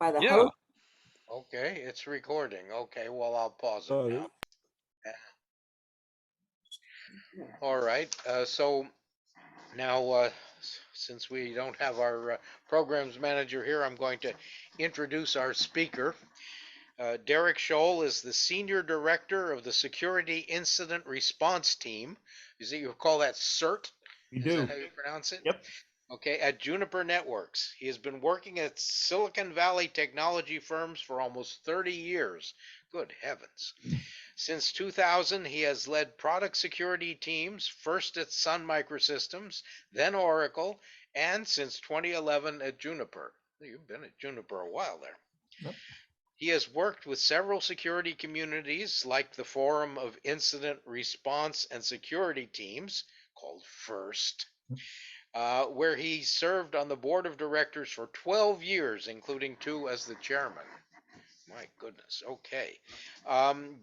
by the Yeah. host. Okay, it's recording. Okay, well, I'll pause it Oh, now. All right. So now, since we don't have our programs manager here, I'm going to introduce our speaker. Derrick Scholl is the Senior Director of the Security Incident Response Team. Is it you call that SIRT? We Is that do. how you pronounce it? Yep. Okay, at Juniper Networks. He has been working at Silicon Valley technology firms for almost 30 years. Good heavens. Since 2000, he has led product security teams, first at Sun Microsystems, then Oracle, and since 2011 at Juniper. You've been at Juniper a while there. Yep. He has worked with several security communities like the Forum of Incident Response and Security Teams, called FIRST, where he served on the board of directors for 12 years, including 2 as the chairman. My goodness. Okay.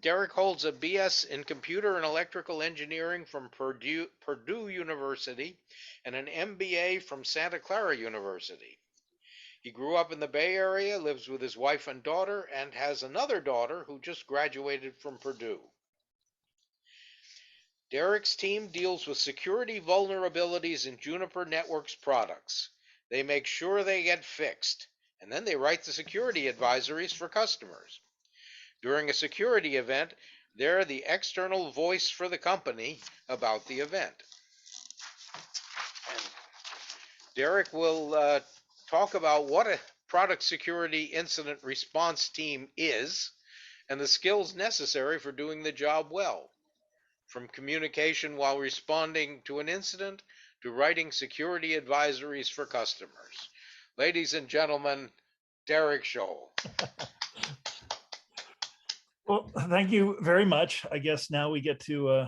Derrick holds a BS in computer and electrical engineering from Purdue University and an MBA from Santa Clara University. He grew up in the Bay Area, lives with his wife and daughter, and has another daughter who just graduated from Purdue. Derrick's team deals with security vulnerabilities in Juniper Networks products. They make sure they get fixed, and then they write the security advisories for customers. During a security event, they're the external voice for the company about the event. And Derrick will talk about what a product security incident response team is and the skills necessary for doing the job well, from communication while responding to an incident to writing security advisories for customers. Ladies and gentlemen, Derrick Scholl. Well, thank you very much. I guess now we get to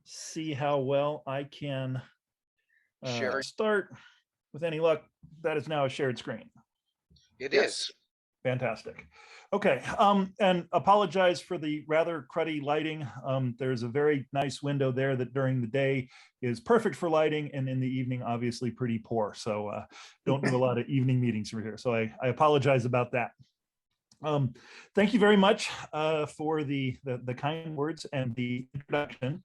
see how well I can start. With any luck, that is now a shared screen. It is. Fantastic. Okay, and apologize for the rather cruddy lighting. There's a very nice window there that during the day is perfect for lighting, and in the evening, obviously pretty poor. So don't do a lot of evening meetings from here. So I apologize about that. Thank you very much for the kind words and the introduction.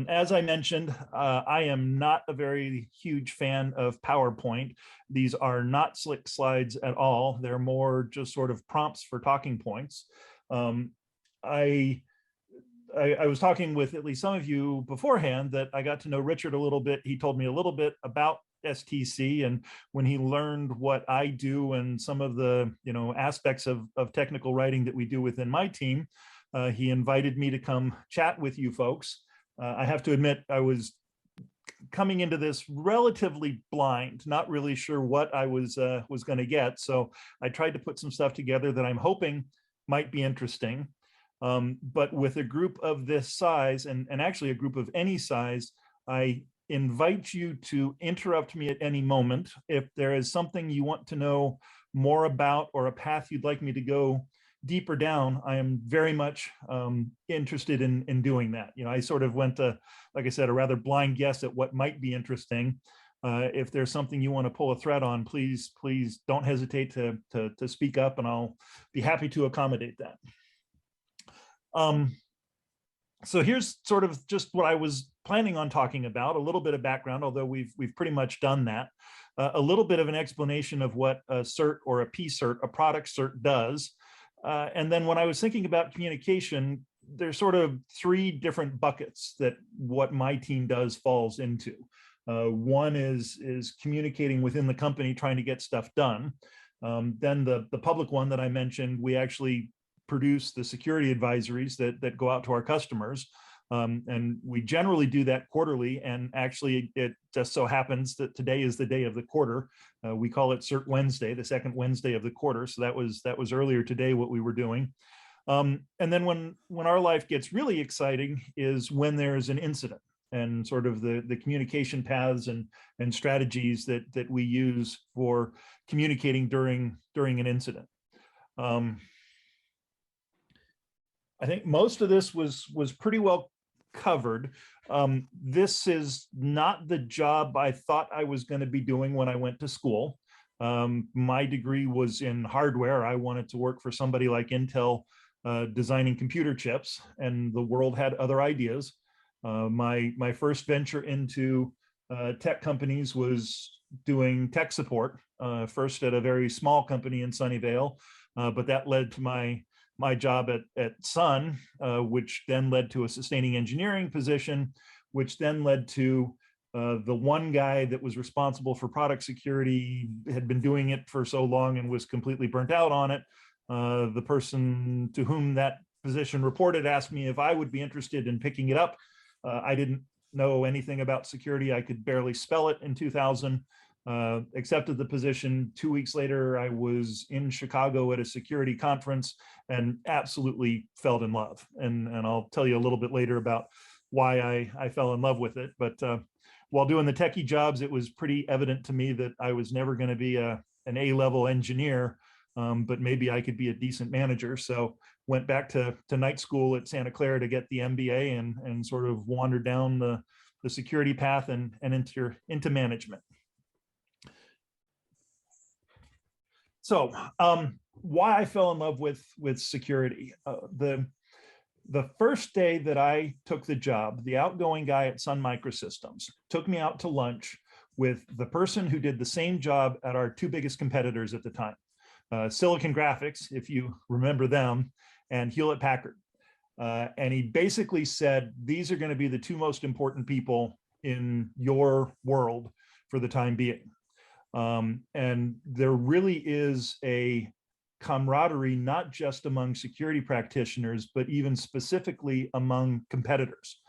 As I mentioned, I am not a very huge fan of PowerPoint. These are not slick slides at all. They're more just sort of prompts for talking points. I was talking with at least some of you beforehand that I got to know Richard a little bit. He told me a little bit about STC, and when he learned what I do and some of the aspects of technical writing that we do within my team, he invited me to come chat with you folks. I have to admit, I was coming into this relatively blind, not really sure what I was going to get. So I tried to put some stuff together that I'm hoping might be interesting. But with a group of this size, and actually a group of any size, I invite you to interrupt me at any moment. If there is something you want to know more about or a path you'd like me to go deeper down, I am very much interested in doing that. I sort of went to, like I said, a rather blind guess at what might be interesting. If there's something you want to pull a thread on, please don't hesitate to speak up, and I'll be happy to accommodate that. So here's sort of just what I was planning on talking about, a little bit of background, although we've pretty much done that. A little bit of an explanation of what a CERT or a PCERT, a product CERT, does. And then when I was thinking about communication, there's sort of 3 different buckets that what my team does falls into. One is communicating within the company, trying to get stuff done. Then the public one that I mentioned, we actually produce the security advisories that go out to our customers. And we generally do that quarterly. And actually, it just so happens that today is the day of the quarter. We call it CERT Wednesday, the second Wednesday of the quarter. So that was earlier today what we were doing. And then when our life gets really exciting is when there's an incident, and sort of the communication paths and strategies that we use for communicating during an incident. I think most of this was pretty well covered. This is not the job I thought I was going to be doing when I went to school. My degree was in hardware. I wanted to work for somebody like Intel, designing computer chips, and the world had other ideas. My first venture into tech companies was doing tech support, first at a very small company in Sunnyvale, but that led to my job at Sun, which then led to a sustaining engineering position, which then led to the one guy that was responsible for product security had been doing it for so long and was completely burnt out on it. The person to whom that position reported asked me if I would be interested in picking it up. I didn't know anything about security. I could barely spell it in 2000. Accepted the position. 2 weeks later, I was in Chicago at a security conference and absolutely fell in love. And I'll tell you a little bit later about why I fell in love with it. But while doing the techie jobs, it was pretty evident to me that I was never going to be an A-level engineer, but maybe I could be a decent manager. So went back to night school at Santa Clara to get the MBA and sort of wandered down the security path and into management. So why I fell in love with security. The first day that I took the job, the outgoing guy at Sun Microsystems took me out to lunch with the person who did the same job at our two biggest competitors at the time, Silicon Graphics, if you remember them, and Hewlett Packard. And he basically said, these are going to be the two most important people in your world for the time being. And there really is a camaraderie, not just among security practitioners, but even specifically among competitors.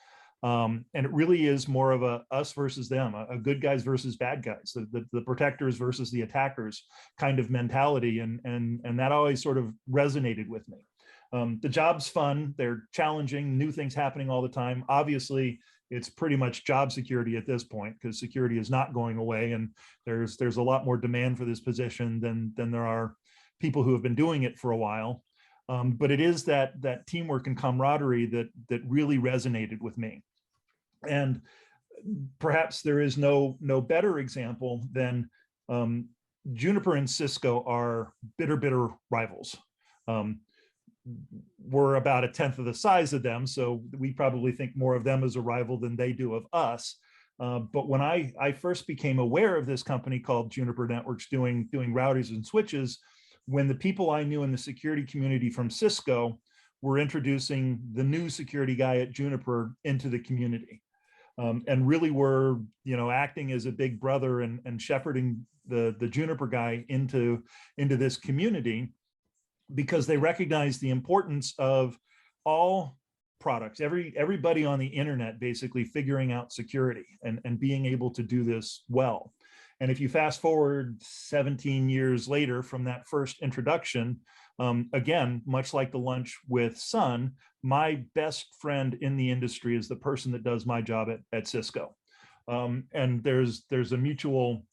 And it really is more of a us versus them, a good guys versus bad guys, the protectors versus the attackers kind of mentality. And that always sort of resonated with me. The job's fun, they're challenging, new things happening all the time. Obviously, it's pretty much job security at this point because security is not going away, and there's a lot more demand for this position than there are people who have been doing it for a while. But it is that teamwork and camaraderie that really resonated with me. And perhaps there is no better example than Juniper and Cisco are bitter rivals. We're about 1/10 of the size of them, so we probably think more of them as a rival than they do of us. But when I first became aware of this company called Juniper Networks doing routers and switches, when the people I knew in the security community from Cisco were introducing the new security guy at Juniper into the community, and really were acting as a big brother and shepherding the Juniper guy into this community, because they recognize the importance of all products, everybody on the internet basically figuring out security and being able to do this well. And if you fast forward 17 years later from that first introduction, again, much like the lunch with Sun, my best friend in the industry is the person that does my job at Cisco. And there's a mutual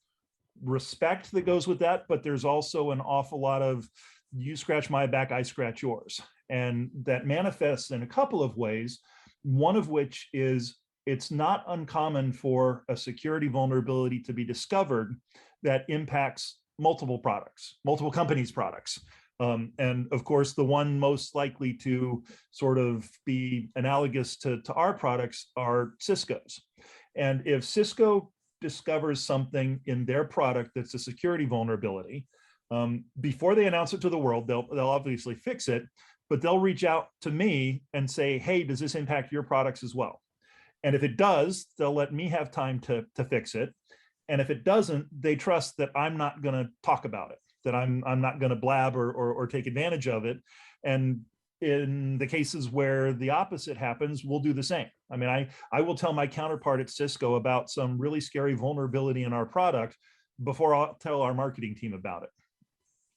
respect that goes with that, but there's also an awful lot of you scratch my back, I scratch yours. And that manifests in a couple of ways, one of which is it's not uncommon for a security vulnerability to be discovered that impacts multiple products, multiple companies' products. And of course, the one most likely to sort of be analogous to our products are Cisco's. And if Cisco discovers something in their product that's a security vulnerability, before they announce it to the world, they'll obviously fix it, but they'll reach out to me and say, hey, does this impact your products as well? And if it does, they'll let me have time to fix it. And if it doesn't, they trust that I'm not going to talk about it, that I'm not going to blab or take advantage of it. And in the cases where the opposite happens, we'll do the same. I mean, I will tell my counterpart at Cisco about some really scary vulnerability in our product before I'll tell our marketing team about it.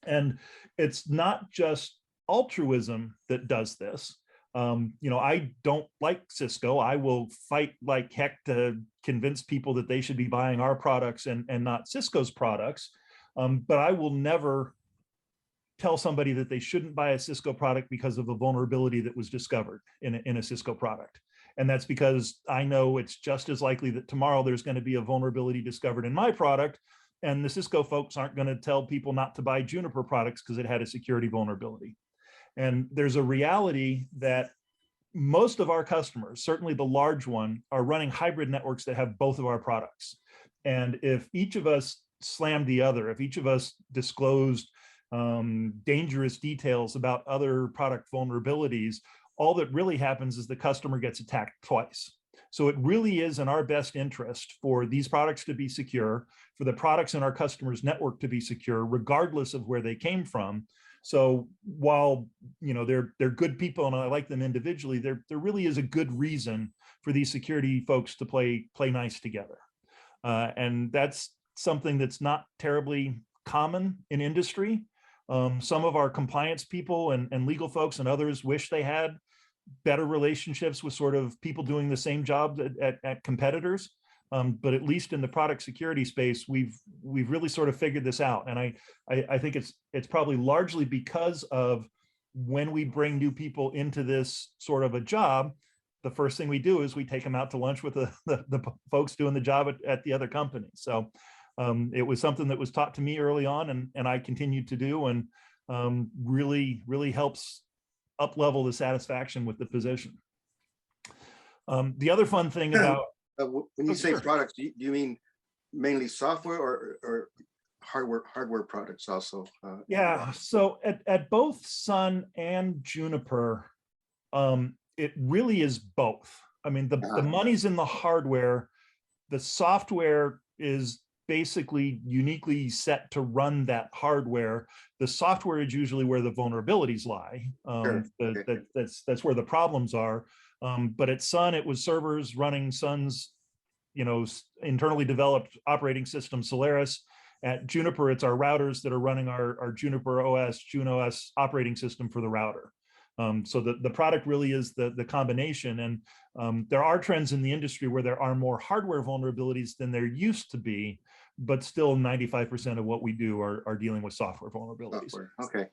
And it's not just altruism that does this. I don't like Cisco. I will fight like heck to convince people that they should be buying our products and not Cisco's products. But I will never tell somebody that they shouldn't buy a Cisco product because of a vulnerability that was discovered in a Cisco product. And that's because I know it's just as likely that tomorrow there's going to be a vulnerability discovered in my product and the Cisco folks aren't going to tell people not to buy Juniper products because it had a security vulnerability. And there's a reality that most of our customers, certainly the large one, are running hybrid networks that have both of our products. And if each of us slammed the other, if each of us disclosed dangerous details about other product vulnerabilities, all that really happens is the customer gets attacked twice. So it really is in our best interest for these products to be secure, for the products in our customers' network to be secure, regardless of where they came from. So while they're good people and I like them individually, there really is a good reason for these security folks to play nice together. And that's something that's not terribly common in industry. Some of our compliance people and legal folks and others wish they had better relationships with sort of people doing the same job at competitors. But at least in the product security space, we've really sort of figured this out. And I think it's probably largely because of when we bring new people into this sort of a job, the first thing we do is we take them out to lunch with the folks doing the job at the other company. So it was something that was taught to me early on, and I continued to do, and really helps up-level the satisfaction with the position. The other fun thing about when you say products, do you mean mainly software or hardware products also? Yeah, so at both Sun and Juniper, it really is both. I mean, the money's in the hardware. The software is basically uniquely set to run that hardware. The software is usually where the vulnerabilities lie. Sure. That's where the problems are. But at Sun, it was servers running Sun's, internally developed operating system, Solaris. At Juniper, it's our routers that are running our Juniper OS, JuneOS operating system for the router. So the product really is the combination. And there are trends in the industry where there are more hardware vulnerabilities than there used to be, but still 95% of what we do are dealing with software vulnerabilities. Okay.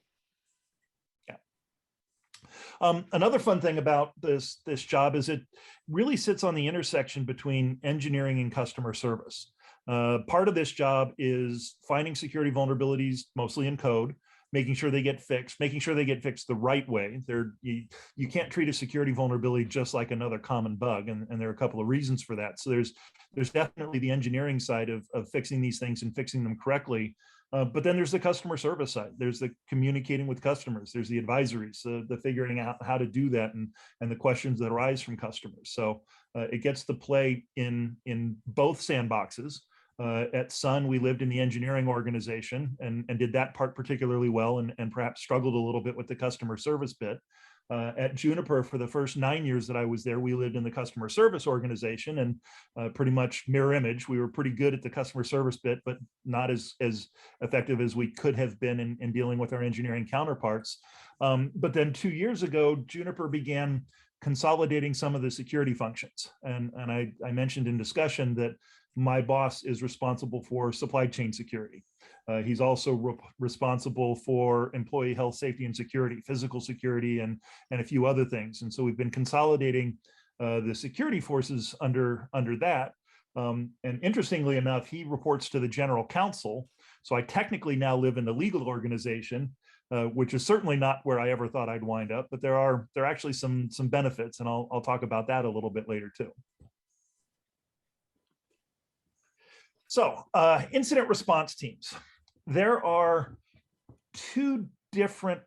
Another fun thing about this job is it really sits on the intersection between engineering and customer service. Part of this job is finding security vulnerabilities, mostly in code, making sure they get fixed the right way. You can't treat a security vulnerability just like another common bug, and there are a couple of reasons for that. So there's definitely the engineering side of fixing these things and fixing them correctly. But then there's the customer service side. There's the communicating with customers. There's the advisories, the figuring out how to do that, and the questions that arise from customers. So it gets to play in both sandboxes. At Sun, we lived in the engineering organization and did that part particularly well, and perhaps struggled a little bit with the customer service bit. At Juniper, for the first 9 years that I was there, we lived in the customer service organization, and pretty much mirror image. We were pretty good at the customer service bit, but not as effective as we could have been in dealing with our engineering counterparts. But then 2 years ago, Juniper began consolidating some of the security functions. And I mentioned in discussion that my boss is responsible for supply chain security. He's also responsible for employee health, safety, and security, physical security, and a few other things. And so we've been consolidating the security forces under that. And interestingly enough, he reports to the general counsel. So I technically now live in the legal organization, which is certainly not where I ever thought I'd wind up. But there are actually some benefits, and I'll talk about that a little bit later too. So incident response teams. There are two different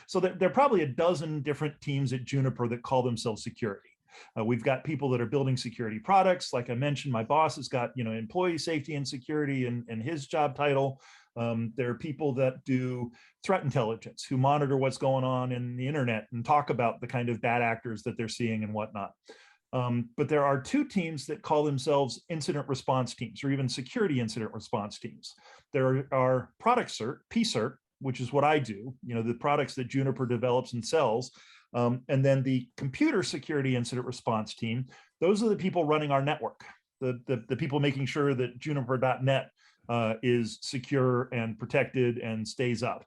so there are probably a dozen different teams at Juniper that call themselves security. We've got people that are building security products. Like I mentioned, my boss has got employee safety and security and his job title. There are people that do threat intelligence, who monitor what's going on in the internet and talk about the kind of bad actors that they're seeing and whatnot. But there are two teams that call themselves incident response teams, or even security incident response teams. There are product CERT, PCERT, which is what I do, the products that Juniper develops and sells. And then the computer security incident response team, those are the people running our network, the people making sure that Juniper.net is secure and protected and stays up.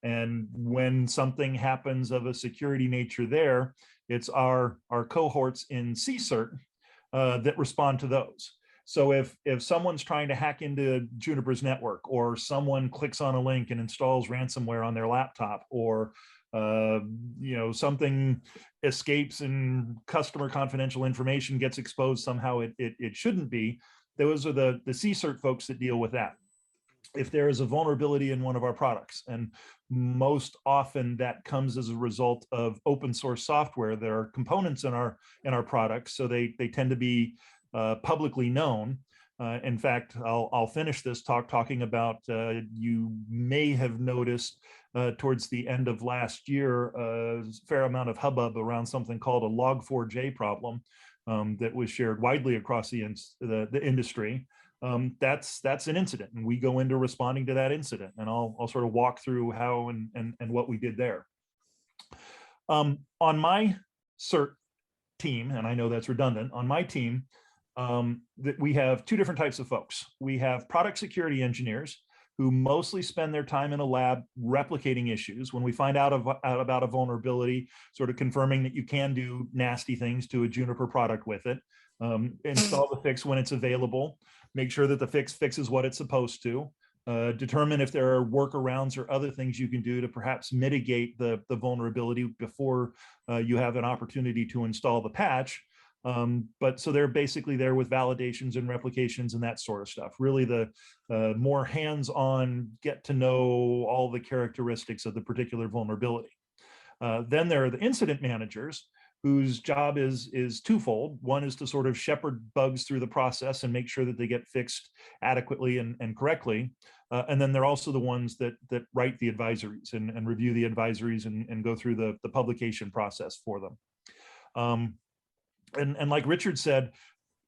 And when something happens of a security nature there, it's our cohorts in CSIRT that respond to those. So if someone's trying to hack into Juniper's network, or someone clicks on a link and installs ransomware on their laptop, or something escapes and customer confidential information gets exposed somehow it shouldn't be, those are the SIRT folks that deal with that. If there is a vulnerability in one of our products, and most often that comes as a result of open source software, there are components in our products, so they tend to be publicly known. In fact, I'll finish this talk talking about, you may have noticed towards the end of last year, a fair amount of hubbub around something called a log4j problem that was shared widely across the industry. That's an incident, and we go into responding to that incident, and I'll sort of walk through how and what we did there. On my SIRT team, and I know that's redundant, on my team, that we have two different types of folks. We have product security engineers who mostly spend their time in a lab replicating issues. When we find out about a vulnerability, sort of confirming that you can do nasty things to a Juniper product with it, install the fix when it's available, make sure that the fix fixes what it's supposed to, determine if there are workarounds or other things you can do to perhaps mitigate the vulnerability before you have an opportunity to install the patch. But so they're basically there with validations and replications and that sort of stuff. Really the more hands-on, get to know all the characteristics of the particular vulnerability. Then there are the incident managers, whose job is twofold. One is to sort of shepherd bugs through the process and make sure that they get fixed adequately and correctly. And then they're also the ones that write the advisories and review the advisories and go through the publication process for them. And like Richard said,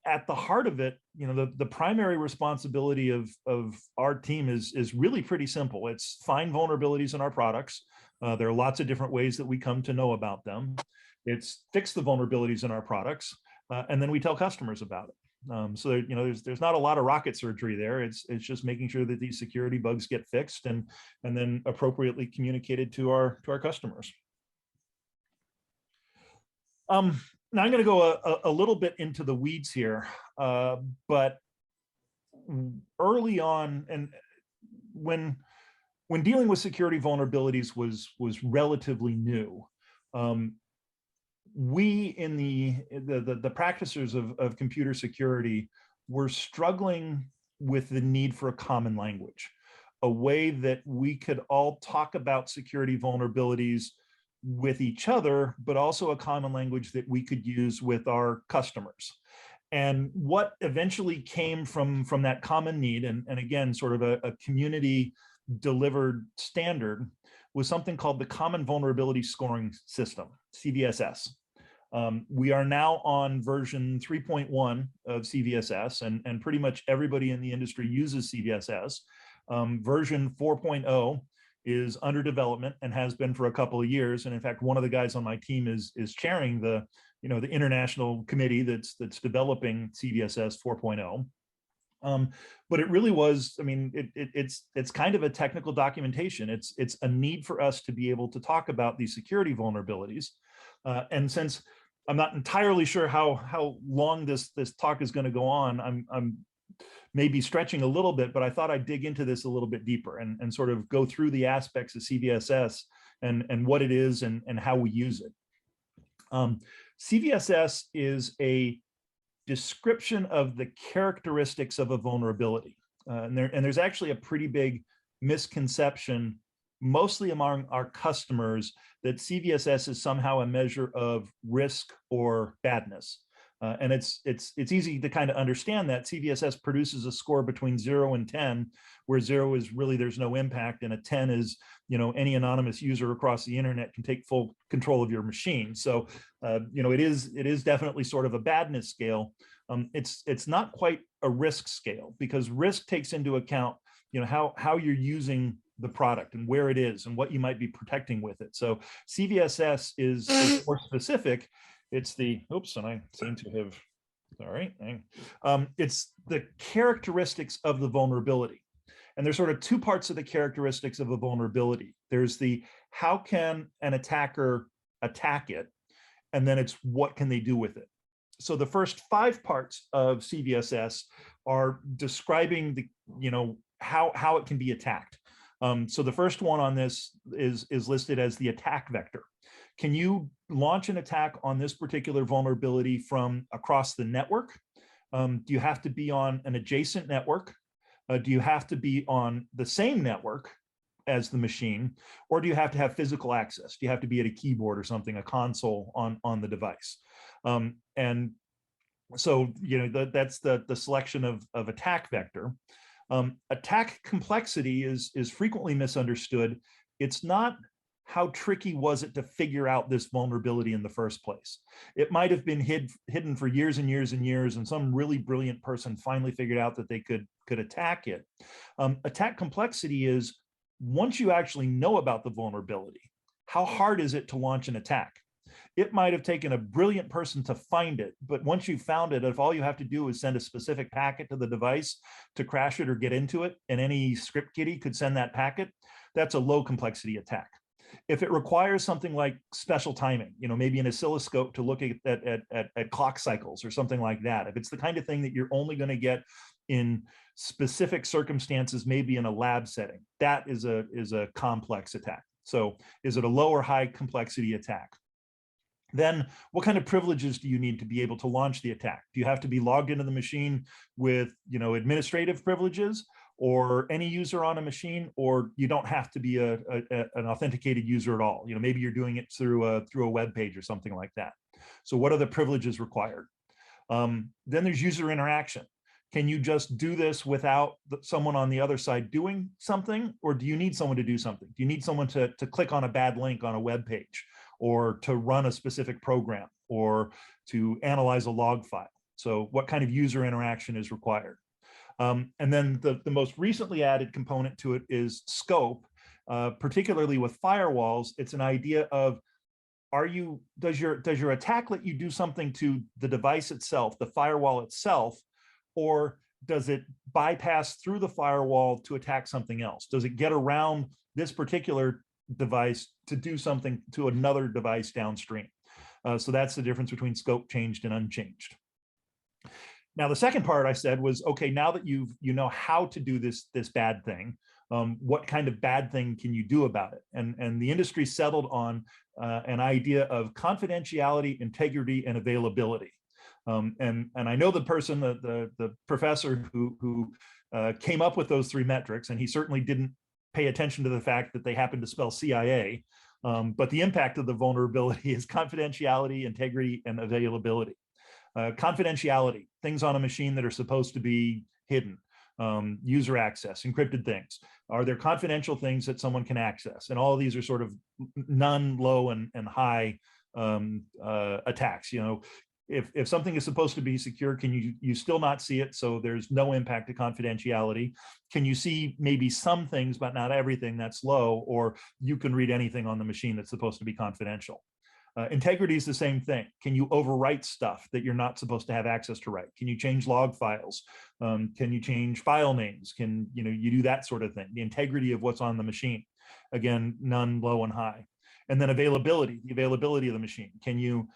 at the heart of it, the primary responsibility of our team is really pretty simple. It's find vulnerabilities in our products. There are lots of different ways that we come to know about them. It's fix the vulnerabilities in our products, and then we tell customers about it. So there's not a lot of rocket surgery there. It's just making sure that these security bugs get fixed and then appropriately communicated to our customers. Now I'm going to go a little bit into the weeds here, but early on, and when dealing with security vulnerabilities was relatively new, we in the practitioners of computer security were struggling with the need for a common language, a way that we could all talk about security vulnerabilities with each other, but also a common language that we could use with our customers. And what eventually came from that common need, and again, sort of a community delivered standard, was something called the Common Vulnerability Scoring System, CVSS. We are now on version 3.1 of CVSS, and pretty much everybody in the industry uses CVSS. Version 4.0 is under development and has been for a couple of years. And in fact, one of the guys on my team is chairing the international committee that's developing CVSS 4.0. But it really was, it's kind of a technical documentation. It's a need for us to be able to talk about these security vulnerabilities. And since I'm not entirely sure how long this talk is going to go on, I'm maybe stretching a little bit, but I thought I'd dig into this a little bit deeper and sort of go through the aspects of CVSS and what it is and how we use it. CVSS is a description of the characteristics of a vulnerability. And there's actually a pretty big misconception, mostly among our customers, that CVSS is somehow a measure of risk or badness. And it's easy to kind of understand that. CVSS produces a score between 0 and 10, where 0 is really there's no impact, and a 10 is any anonymous user across the internet can take full control of your machine. So it is definitely sort of a badness scale. It's not quite a risk scale, because risk takes into account how you're using the product and where it is and what you might be protecting with it. So CVSS is more specific. It's the, oops, and I seem to have, all right. It's the characteristics of the vulnerability. And there's sort of two parts of the characteristics of a vulnerability. There's the, how can an attacker attack it? And then it's, what can they do with it? So the first 5 parts of CVSS are describing the, how it can be attacked. So the first one on this is listed as the attack vector. Can you launch an attack on this particular vulnerability from across the network? Do you have to be on an adjacent network? Do you have to be on the same network as the machine, or do you have to have physical access? Do you have to be at a keyboard or something, a console on the device? And so, that's the selection of attack vector. Attack complexity is frequently misunderstood. It's not how tricky was it to figure out this vulnerability in the first place. It might have been hidden for years and years and years, and some really brilliant person finally figured out that they could attack it. Attack complexity is, once you actually know about the vulnerability, how hard is it to launch an attack? It might have taken a brilliant person to find it, but once you found it, if all you have to do is send a specific packet to the device to crash it or get into it, and any script kiddie could send that packet, that's a low complexity attack. If it requires something like special timing, maybe an oscilloscope to look at clock cycles or something like that, if it's the kind of thing that you're only going to get in specific circumstances, maybe in a lab setting, that is a complex attack. So is it a low or high complexity attack? Then what kind of privileges do you need to be able to launch the attack? Do you have to be logged into the machine with, administrative privileges, or any user on a machine, or you don't have to be an authenticated user at all? Maybe you're doing it through a web page or something like that. So what are the privileges required? Then there's user interaction. Can you just do this without someone on the other side doing something, or do you need someone to do something? Do you need someone to click on a bad link on a web page, or to run a specific program, or to analyze a log file? So what kind of user interaction is required? And then the most recently added component to it is scope. Particularly with firewalls, it's an idea of, does your attack let you do something to the device itself, the firewall itself, or does it bypass through the firewall to attack something else? Does it get around this particular device to do something to another device downstream? So that's the difference between scope changed and unchanged. Now, the second part I said was, okay, now that you know how to do this bad thing, what kind of bad thing can you do about it? And the industry settled on an idea of confidentiality, integrity, and availability. And I know the person, the professor who came up with those 3 metrics, and he certainly didn't pay attention to the fact that they happened to spell CIA. But the impact of the vulnerability is confidentiality, integrity, and availability. Confidentiality, things on a machine that are supposed to be hidden, user access, encrypted things. Are there confidential things that someone can access? And all of these are sort of none, low, and high attacks. If something is supposed to be secure, can you still not see it? So there's no impact to confidentiality. Can you see maybe some things, but not everything? That's low. Or you can read anything on the machine that's supposed to be confidential. Integrity is the same thing. Can you overwrite stuff that you're not supposed to have access to write? Can you change log files? Can you change file names? Can you do that sort of thing? The integrity of what's on the machine. Again, none, low, and high. And then availability, the availability of the machine. Can you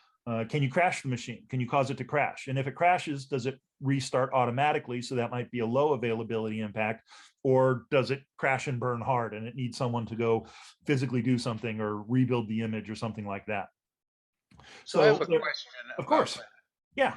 crash the machine? Can you cause it to crash? And if it crashes, does it restart automatically? So that might be a low availability impact. Or does it crash and burn hard and it needs someone to go physically do something or rebuild the image or something like that? So I have a question. Of course. That. Yeah.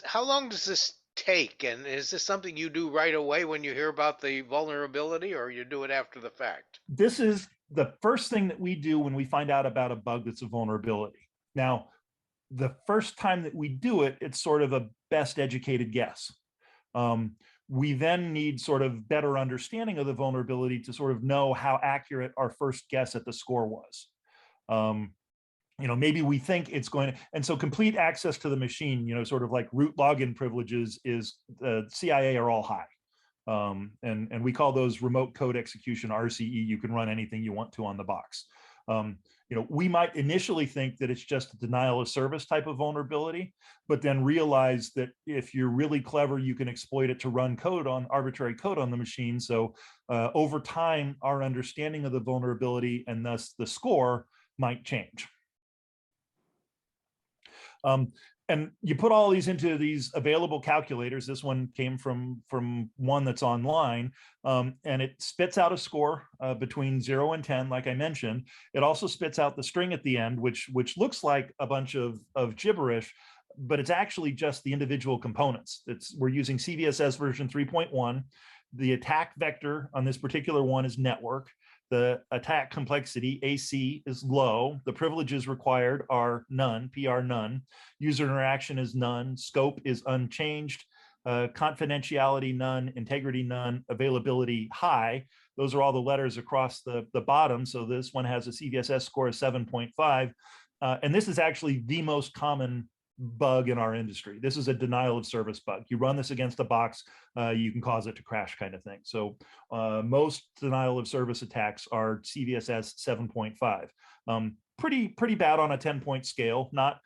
How long does this take? And is this something you do right away when you hear about the vulnerability, or you do it after the fact? This is the first thing that we do when we find out about a bug that's a vulnerability. Now, the first time that we do it, it's sort of a best educated guess. We then need sort of better understanding of the vulnerability to sort of know how accurate our first guess at the score was. Maybe we think it's going to, and so complete access to the machine, sort of like root login privileges is the CIA are all high. And we call those remote code execution, RCE. You can run anything you want to on the box. We might initially think that it's just a denial of service type of vulnerability, but then realize that if you're really clever, you can exploit it to run arbitrary code on the machine. So over time, our understanding of the vulnerability and thus the score might change. And you put all these into these available calculators. This one came from one that's online, and it spits out a score between 0 and 10, like I mentioned. It also spits out the string at the end, which looks like a bunch of gibberish, but it's actually just the individual components. We're using CVSS version 3.1. The attack vector on this particular one is network. The attack complexity, AC, is low. The privileges required are none, PR none. User interaction is none. Scope is unchanged. Confidentiality none. Integrity none. Availability high. Those are all the letters across the bottom. So this one has a CVSS score of 7.5. And this is actually the most common bug in our industry. This is a denial of service bug. You run this against a box, you can cause it to crash, kind of thing. So most denial of service attacks are CVSS 7.5. Pretty bad on a 10-point scale. Not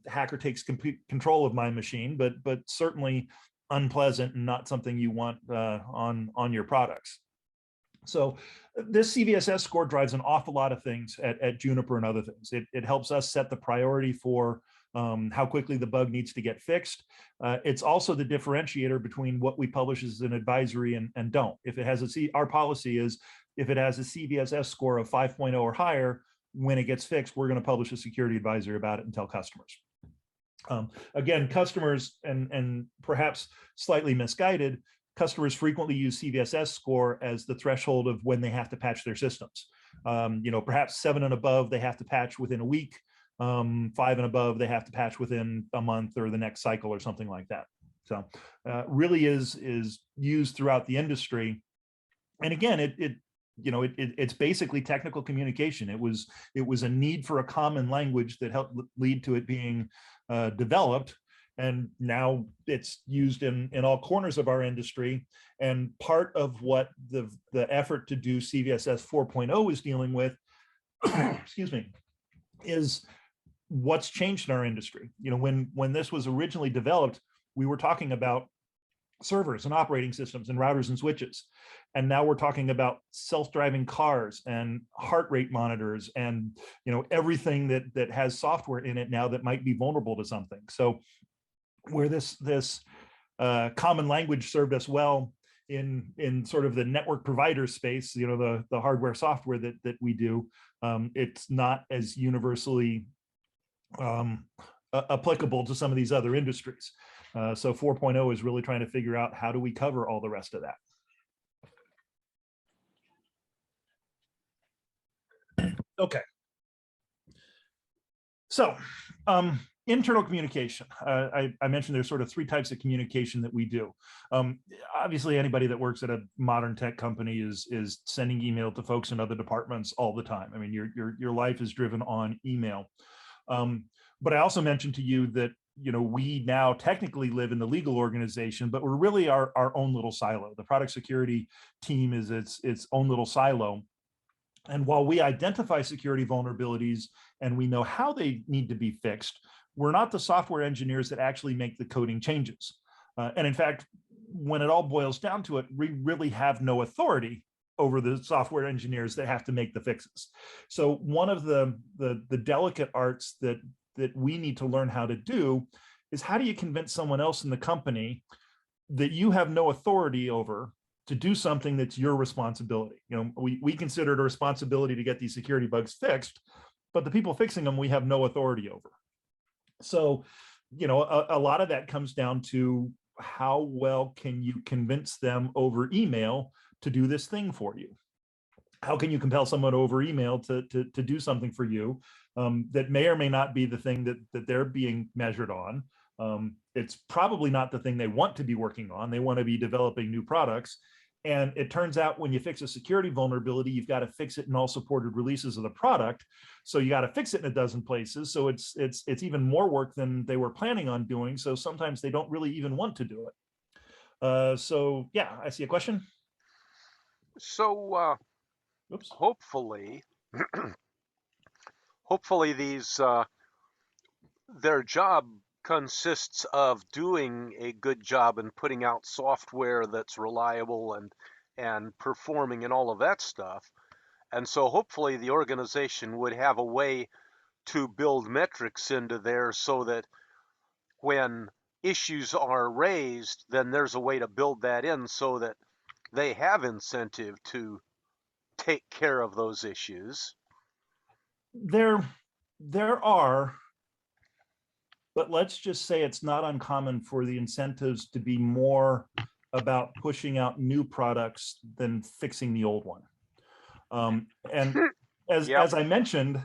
hacker takes control of my machine, but certainly unpleasant and not something you want on your products. So this CVSS score drives an awful lot of things at Juniper and other things. It helps us set the priority for how quickly the bug needs to get fixed. It's also the differentiator between what we publish as an advisory and don't. If it has our policy is if it has a CVSS score of 5.0 or higher, when it gets fixed, we're going to publish a security advisory about it and tell customers. Again, customers and perhaps slightly misguided, customers frequently use CVSS score as the threshold of when they have to patch their systems. Perhaps 7 and above, they have to patch within a week. 5 and above, they have to patch within a month or the next cycle or something like that. So really is used throughout the industry. And again, it's basically technical communication. It was a need for a common language that helped lead to it being developed. And now it's used in all corners of our industry. And part of what the effort to do CVSS 4.0 is dealing with, excuse me, is what's changed in our industry. When this was originally developed, we were talking about servers and operating systems and routers and switches. And now we're talking about self-driving cars and heart rate monitors and everything that has software in it now that might be vulnerable to something. So where this common language served us well in sort of the network provider space, the hardware software that we do, it's not as universally applicable to some of these other industries. So 4.0 is really trying to figure out how do we cover all the rest of that. Okay. So internal communication. I mentioned there's sort of 3 types of communication that we do. Obviously, anybody that works at a modern tech company is sending email to folks in other departments all the time. I mean, your life is driven on email. But I also mentioned to you that we now technically live in the legal organization, but we're really our own little silo. The product security team is its own little silo. And while we identify security vulnerabilities and we know how they need to be fixed, we're not the software engineers that actually make the coding changes. And in fact, when it all boils down to it, we really have no authority over the software engineers that have to make the fixes. So one of the delicate arts that we need to learn how to do is how do you convince someone else in the company that you have no authority over to do something that's your responsibility. We consider it a responsibility to get these security bugs fixed, but the people fixing them, we have no authority over. So, a lot of that comes down to how well can you convince them over email to do this thing for you? How can you compel someone over email to do something for you that may or may not be the thing that they're being measured on? It's probably not the thing they want to be working on. They want to be developing new products. And it turns out when you fix a security vulnerability, you've got to fix it in all supported releases of the product. So you got to fix it in a dozen places. So it's even more work than they were planning on doing. So sometimes they don't really even want to do it. So yeah, I see a question. So Oops. hopefully these their job consists of doing a good job and putting out software that's reliable and performing and all of that stuff. And so hopefully the organization would have a way to build metrics into there so that when issues are raised, then there's a way to build that in so that they have incentive to take care of those issues. There are, but let's just say it's not uncommon for the incentives to be more about pushing out new products than fixing the old one. And as I mentioned,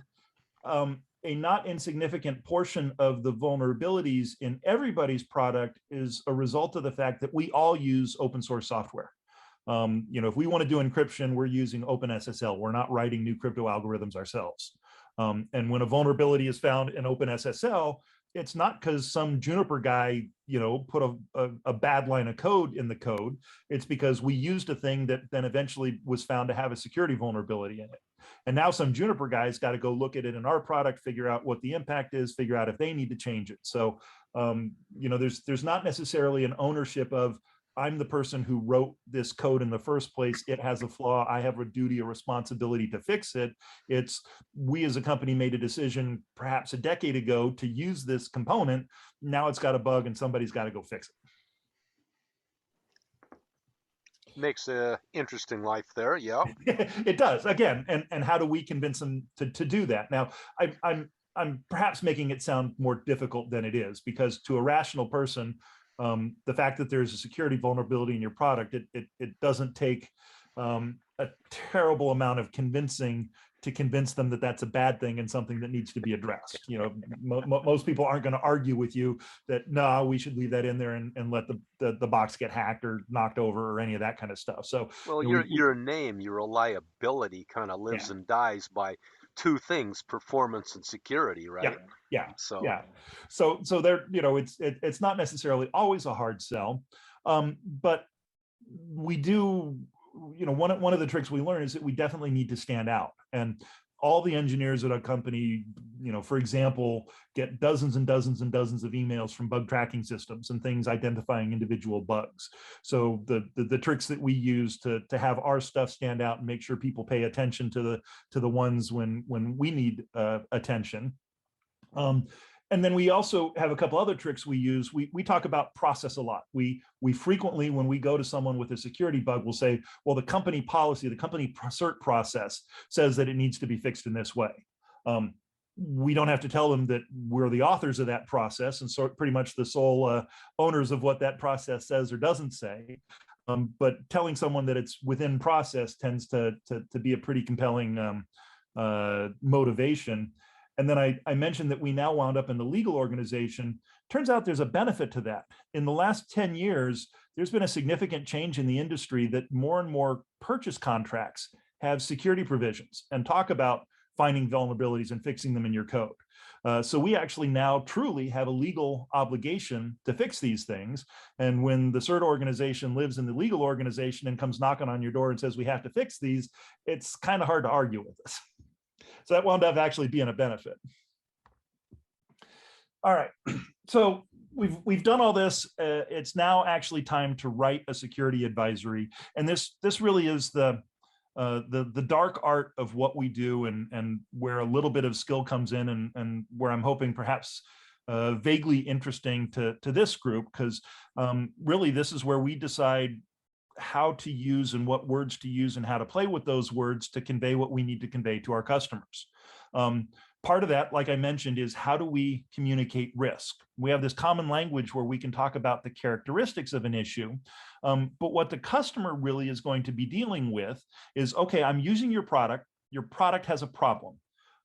a not insignificant portion of the vulnerabilities in everybody's product is a result of the fact that we all use open source software. If we want to do encryption, we're using OpenSSL. We're not writing new crypto algorithms ourselves. And when a vulnerability is found in OpenSSL, it's not because some Juniper guy, put a bad line of code in the code. It's because we used a thing that then eventually was found to have a security vulnerability in it. And now some Juniper guys got to go look at it in our product, figure out what the impact is, figure out if they need to change it. So, there's not necessarily an ownership of, I'm the person who wrote this code in the first place. It has a flaw. I have a duty or responsibility to fix it. It's we as a company made a decision perhaps a decade ago to use this component. Now it's got a bug and somebody's got to go fix it. Makes a interesting life there, yeah. It does, again, and how do we convince them to do that? Now, I'm perhaps making it sound more difficult than it is, because to a rational person, the fact that there's a security vulnerability in your product, it doesn't take a terrible amount of convincing to convince them that that's a bad thing and something that needs to be addressed. Most people aren't going to argue with you that, no, we should leave that in there and let the box get hacked or knocked over or any of that kind of stuff. So, well, your name, your reliability kind of lives and dies by two things: performance and security, right? So there, it's not necessarily always a hard sell, but we do. One of the tricks we learn is that we definitely need to stand out, and all the engineers at a company, for example, get dozens and dozens and dozens of emails from bug tracking systems and things identifying individual bugs. So the tricks that we use to have our stuff stand out and make sure people pay attention to the ones when we need attention. And then we also have a couple other tricks we use. We talk about process a lot. We frequently, when we go to someone with a security bug, we'll say, well, the company policy, the company SIRT process says that it needs to be fixed in this way. We don't have to tell them that we're the authors of that process and so pretty much the sole owners of what that process says or doesn't say. But telling someone that it's within process tends to be a pretty compelling motivation. And then I mentioned that we now wound up in the legal organization. Turns out there's a benefit to that. In the last 10 years, there's been a significant change in the industry that more and more purchase contracts have security provisions and talk about finding vulnerabilities and fixing them in your code. So we actually now truly have a legal obligation to fix these things. And when the CERT organization lives in the legal organization and comes knocking on your door and says, we have to fix these, it's kind of hard to argue with us. So that wound up actually being a benefit. All right, so we've done all this. It's now actually time to write a security advisory, and this really is the dark art of what we do, and where a little bit of skill comes in, and where I'm hoping perhaps vaguely interesting to this group, because really this is where we decide how to use and what words to use and how to play with those words to convey what we need to convey to our customers. Part of that, like I mentioned, is how do we communicate risk? We have this common language where we can talk about the characteristics of an issue, but what the customer really is going to be dealing with is, okay, I'm using your product has a problem.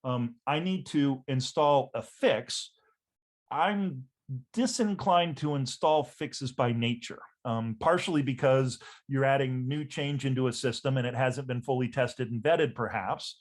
I need to install a fix. I'm disinclined to install fixes by nature, partially because you're adding new change into a system and it hasn't been fully tested and vetted perhaps.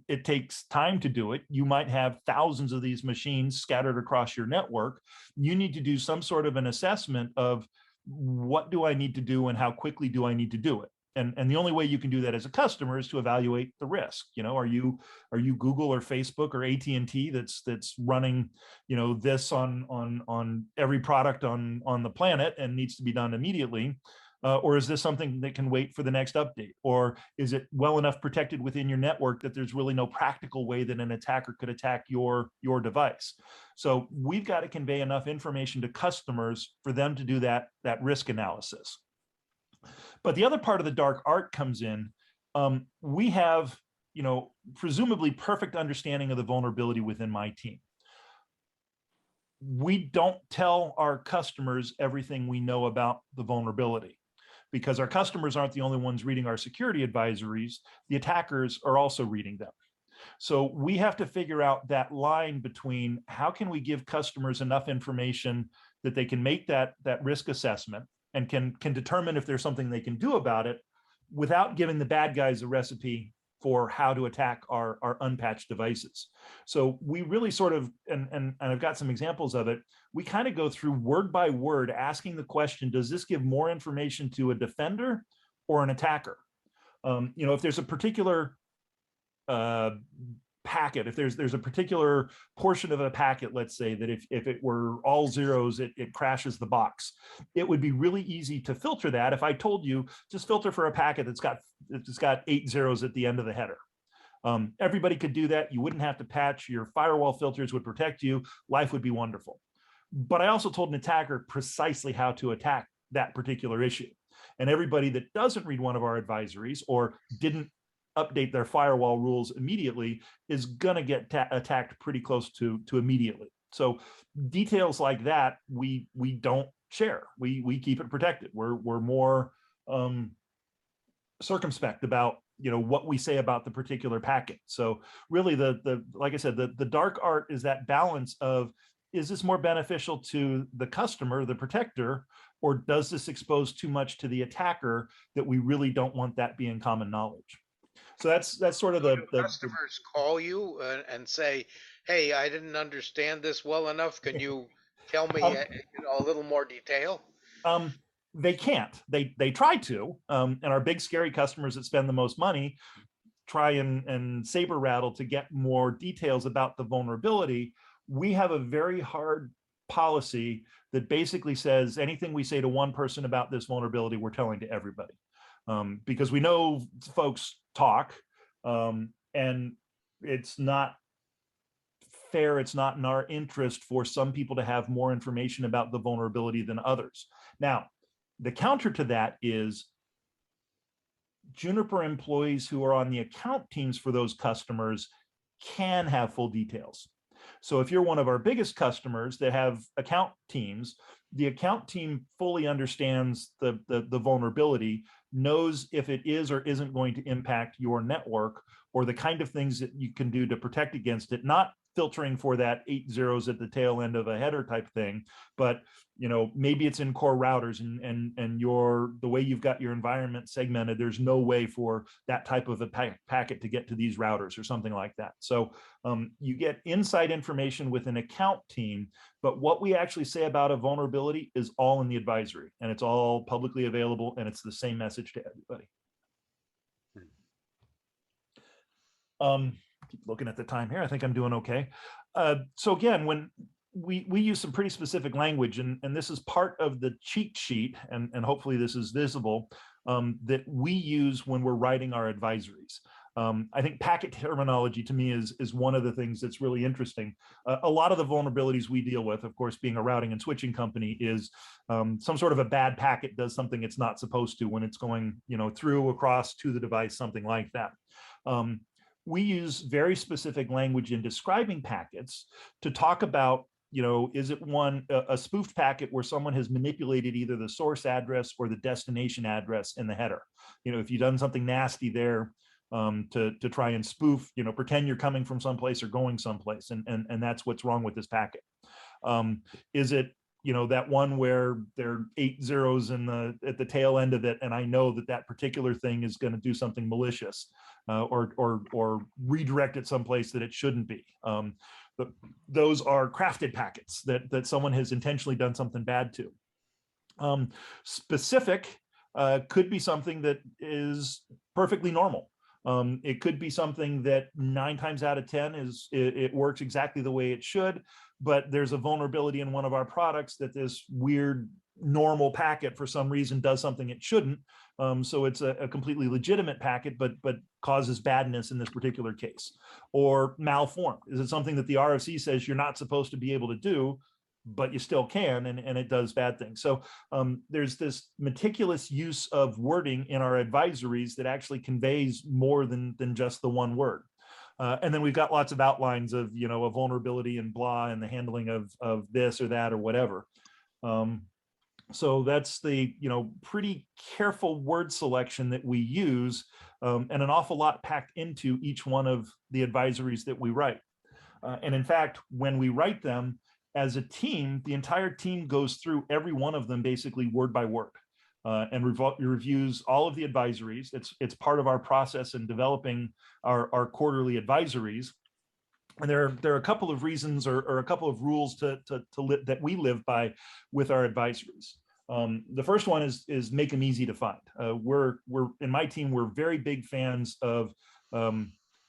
It takes time to do it. You might have thousands of these machines scattered across your network. You need to do some sort of an assessment of what do I need to do and how quickly do I need to do it. And the only way you can do that as a customer is to evaluate the risk. Are you Google or Facebook or AT&T that's running, this on every product on the planet and needs to be done immediately? Or is this something that can wait for the next update? Or is it well enough protected within your network that there's really no practical way that an attacker could attack your device? So we've got to convey enough information to customers for them to do that risk analysis. But the other part of the dark art comes in. We have, presumably perfect understanding of the vulnerability within my team. We don't tell our customers everything we know about the vulnerability, because our customers aren't the only ones reading our security advisories. The attackers are also reading them. So we have to figure out that line between how can we give customers enough information that they can make that risk assessment and can determine if there's something they can do about it without giving the bad guys a recipe for how to attack our unpatched devices. So we really sort of, and I've got some examples of it, we kind of go through word by word, asking the question, does this give more information to a defender or an attacker? If there's a particular packet, if there's a particular portion of a packet, let's say that if it were all zeros, it crashes the box. It would be really easy to filter that if I told you just filter for a packet that's got 8 zeros at the end of the header. Everybody could do that. You wouldn't have to patch. Your firewall filters would protect you. Life would be wonderful. But I also told an attacker precisely how to attack that particular issue. And everybody that doesn't read one of our advisories or didn't update their firewall rules immediately is going to get attacked pretty close to immediately. So details like that, we don't share. We keep it protected. We're more circumspect about what we say about the particular packet. So really like I said, the dark art is that balance of, is this more beneficial to the customer, the protector, or does this expose too much to the attacker that we really don't want that being common knowledge? So that's sort of the customers call you and say, "Hey, I didn't understand this well enough. Can you tell me a little more detail?" They can't. They try to, and our big scary customers that spend the most money try and saber rattle to get more details about the vulnerability. We have a very hard policy that basically says anything we say to one person about this vulnerability, we're telling to everybody. Because we know folks talk, and it's not fair, it's not in our interest for some people to have more information about the vulnerability than others. Now, the counter to that is Juniper employees who are on the account teams for those customers can have full details. So if you're one of our biggest customers that have account teams, the account team fully understands the vulnerability, knows if it is or isn't going to impact your network, or the kind of things that you can do to protect against it, not filtering for that 8 zeros at the tail end of a header type thing, but maybe it's in core routers and the way you've got your environment segmented, there's no way for that type of a packet to get to these routers or something like that. So you get inside information with an account team, but what we actually say about a vulnerability is all in the advisory, and it's all publicly available, and it's the same message to everybody. Keep looking at the time here. I think I'm doing okay. So again, when we use some pretty specific language, and this is part of the cheat sheet, and hopefully this is visible, that we use when we're writing our advisories. I think packet terminology to me is one of the things that's really interesting. A lot of the vulnerabilities we deal with, of course, being a routing and switching company, is some sort of a bad packet does something it's not supposed to when it's going through, across, to the device, something like that. We use very specific language in describing packets to talk about, is it a spoofed packet where someone has manipulated either the source address or the destination address in the header? If you've done something nasty there to try and spoof, pretend you're coming from someplace or going someplace, and that's what's wrong with this packet. Is it that one where there are 8 zeros at the tail end of it, and I know that particular thing is going to do something malicious, or redirect it someplace that it shouldn't be. But those are crafted packets that someone has intentionally done something bad to. Specific could be something that is perfectly normal. It could be something that 9 times out of 10 it works exactly the way it should, but there's a vulnerability in one of our products that this weird normal packet for some reason does something it shouldn't. So it's a completely legitimate packet, but causes badness in this particular case. Or malformed. Is it something that the RFC says you're not supposed to be able to do, but you still can, and it does bad things? So there's this meticulous use of wording in our advisories that actually conveys more than just the one word. And then we've got lots of outlines of, a vulnerability and blah, and the handling of this or that or whatever. So that's the, pretty careful word selection that we use, and an awful lot packed into each one of the advisories that we write. And in fact, when we write them as a team, the entire team goes through every one of them basically word by word, and reviews all of the advisories. It's part of our process in developing our quarterly advisories. And there are a couple of reasons or a couple of rules that we live by with our advisories. The first one is make them easy to find. We're in my team, we're very big fans of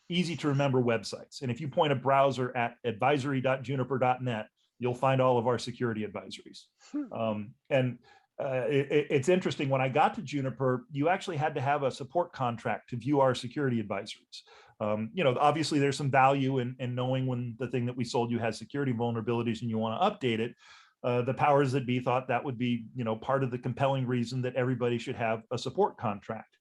easy to remember websites. And if you point a browser at advisory.juniper.net, you'll find all of our security advisories. It's interesting, when I got to Juniper, you actually had to have a support contract to view our security advisories. Obviously there's some value in knowing when the thing that we sold you has security vulnerabilities and you want to update it. The powers that be thought that would be, part of the compelling reason that everybody should have a support contract.